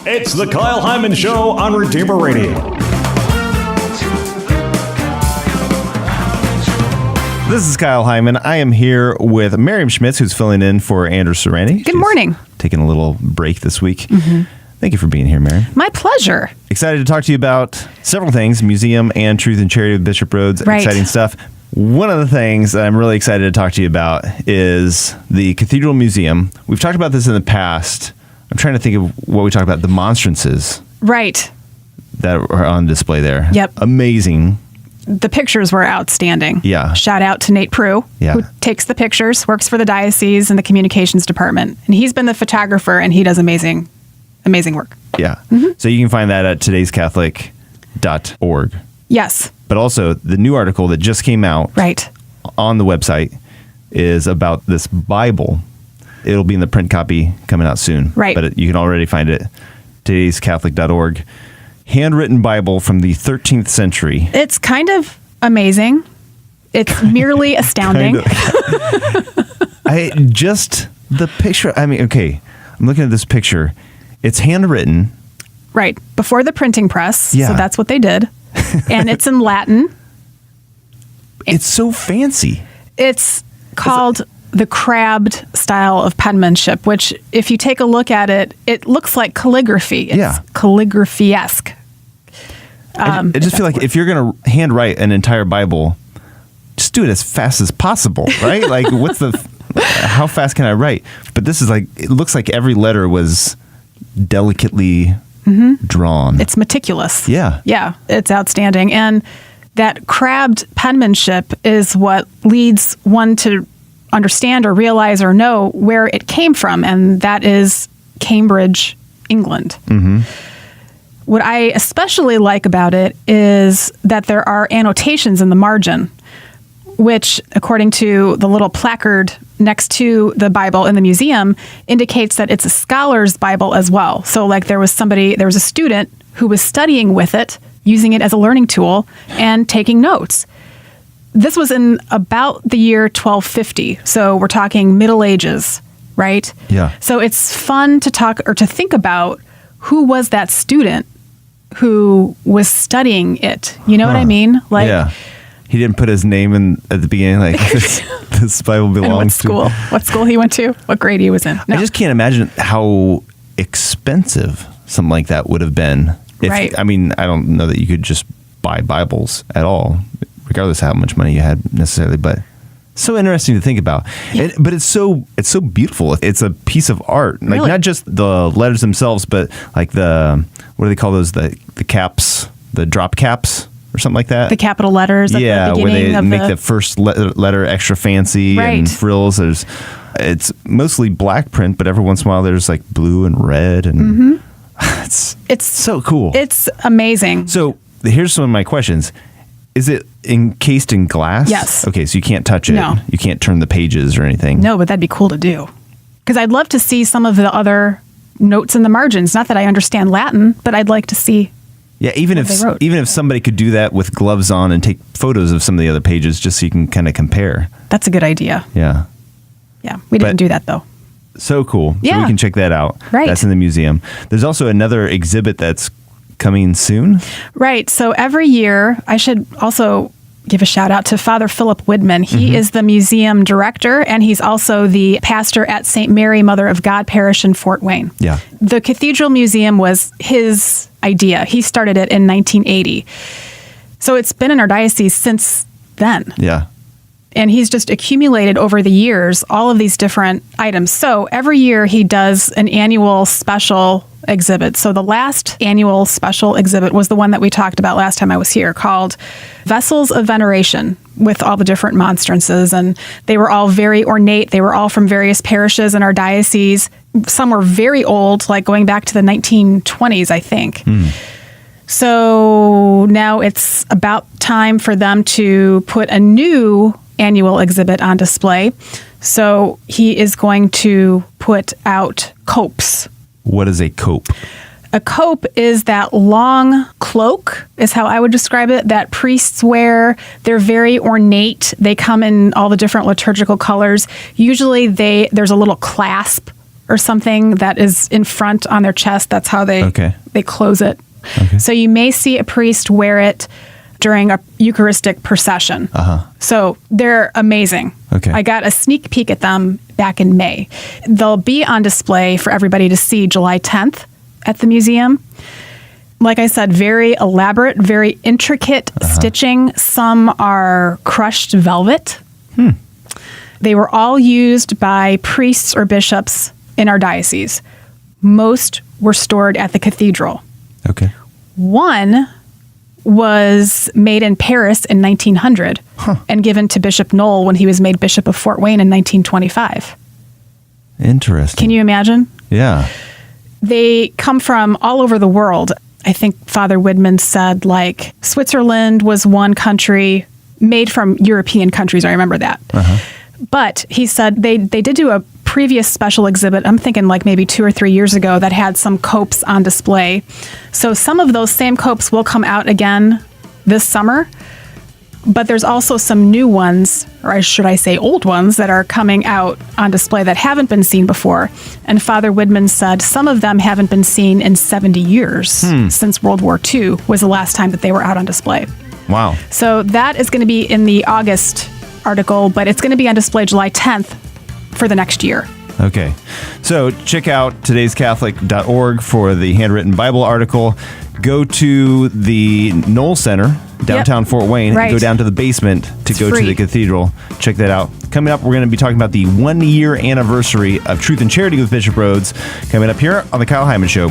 It's the Kyle Heimann Show on Redeemer Radio. This is Kyle Heimann. I am here with Mariam Schmitz, who's filling in for Andrew Sereni. Good morning. Taking a little break this week. Thank you for being here, Mariam. My pleasure. Excited to talk to you about several things, museum and Truth and Charity with Bishop Rhodes. Right. Exciting stuff. One of the things that I'm really excited to talk to you about is the Cathedral Museum. We've talked about this in the past. I'm trying to think of what we talked about, the monstrances. Right. That are on display there. Yep. Amazing. The pictures were outstanding. Yeah. Shout out to Nate Prue, who takes the pictures, works for the diocese and the communications department. And he's been the photographer, and he does amazing work. Yeah. So you can find that at todayscatholic.org. Yes. But also, the new article that just came out on the website is about this Bible. It'll be in the print copy coming out soon. Right. But you can already find it, todayscatholic.org. Handwritten Bible from the 13th century. It's kind of amazing. It's merely astounding. The picture, okay, I'm looking at this picture. It's handwritten. Right. Before the printing press. Yeah. So that's what they did. And it's in Latin. It's so fancy. It's called the crabbed style of penmanship, which if you take a look at it, it looks like calligraphy. It's calligraphy-esque. I just feel like if you're going to handwrite an entire Bible, just do it as fast as possible, right? Like, how fast can I write? But this is it looks like every letter was delicately drawn. It's meticulous. Yeah. Yeah, it's outstanding. And that crabbed penmanship is what leads one to understand or realize or know where it came from, and that is Cambridge, England. What I especially like about it is that there are annotations in the margin, which, according to the little placard next to the Bible in the museum, indicates that it's a scholar's Bible as well. So there was a student who was studying with it, using it as a learning tool, and taking notes. This was in about the year 1250. So we're talking Middle Ages, right? Yeah. So it's fun to talk or to think about who was that student who was studying it. You know what I mean? Yeah. He didn't put his name in at the beginning, this Bible belongs to. What school he went to, what grade he was in. No. I just can't imagine how expensive something like that would have been. Right. I don't know that you could just buy Bibles at all, regardless of how much money you had necessarily, but so interesting to think about. Yeah. But it's so beautiful. It's a piece of art, Really? Not just the letters themselves, but what do they call those? The caps, the drop caps. Or something like that. The capital letters at the beginning where they of make the first letter extra fancy and frills. It's mostly black print, but every once in a while there's blue and red, and it's so cool. It's amazing. So here's some of my questions. Is it encased in glass? Yes. Okay, so you can't touch it. No. You can't turn the pages or anything. No, but that'd be cool to do. Because I'd love to see some of the other notes in the margins. Not that I understand Latin, but I'd like to see. Yeah, even if somebody could do that with gloves on and take photos of some of the other pages just so you can kind of compare. That's a good idea. Yeah. Yeah, we didn't do that though. So cool. Yeah. So we can check that out. Right. That's in the museum. There's also another exhibit that's coming soon. Right. So every year, I should also give a shout out to Father Philip Widman. He is the museum director, and he's also the pastor at St. Mary, Mother of God Parish in Fort Wayne. Yeah. The Cathedral Museum was his idea. He started it in 1980. So it's been in our diocese since then. Yeah. And he's just accumulated over the years all of these different items. So every year he does an annual special exhibit. So the last annual special exhibit was the one that we talked about last time I was here, called Vessels of Veneration, with all the different monstrances. And they were all very ornate. They were all from various parishes in our diocese. Some were very old, going back to the 1920s, I think. So now it's about time for them to put a new annual exhibit on display. So he is going to put out copes. What is a cope? A cope is that long cloak, is how I would describe it, that priests wear. They're very ornate. They come in all the different liturgical colors. Usually there's a little clasp or something that is in front on their chest. That's how they close it. Okay. So you may see a priest wear it during a Eucharistic procession. So they're amazing. Okay. I got a sneak peek at them back in May. They'll be on display for everybody to see July 10th at the museum. Like I said, very elaborate, very intricate stitching. Some are crushed velvet. They were all used by priests or bishops in our diocese. Most were stored at the cathedral. Okay. One was made in Paris in 1900 and given to Bishop Knoll when he was made Bishop of Fort Wayne in 1925. Interesting. Can you imagine? Yeah. They come from all over the world. I think Father Widman said, like, Switzerland was one country made from European countries. I remember that. But he said they did do a previous special exhibit, I'm thinking like maybe 2 or 3 years ago, that had some copes on display. So some of those same copes will come out again this summer. But there's also some new ones, or should I say old ones, that are coming out on display that haven't been seen before. And Father Widman said some of them haven't been seen in 70 years, since World War II was the last time that they were out on display. Wow. So that is going to be in the August article, but it's going to be on display July 10th for the next year. Okay. So check out todayscatholic.org for the handwritten Bible article. Go to the Knoll Center, downtown Fort Wayne, and go down to the basement to go to the cathedral. Check that out. Coming up, we're going to be talking about the 1-year anniversary of Truth and Charity with Bishop Rhodes, coming up here on the Kyle Heimann Show.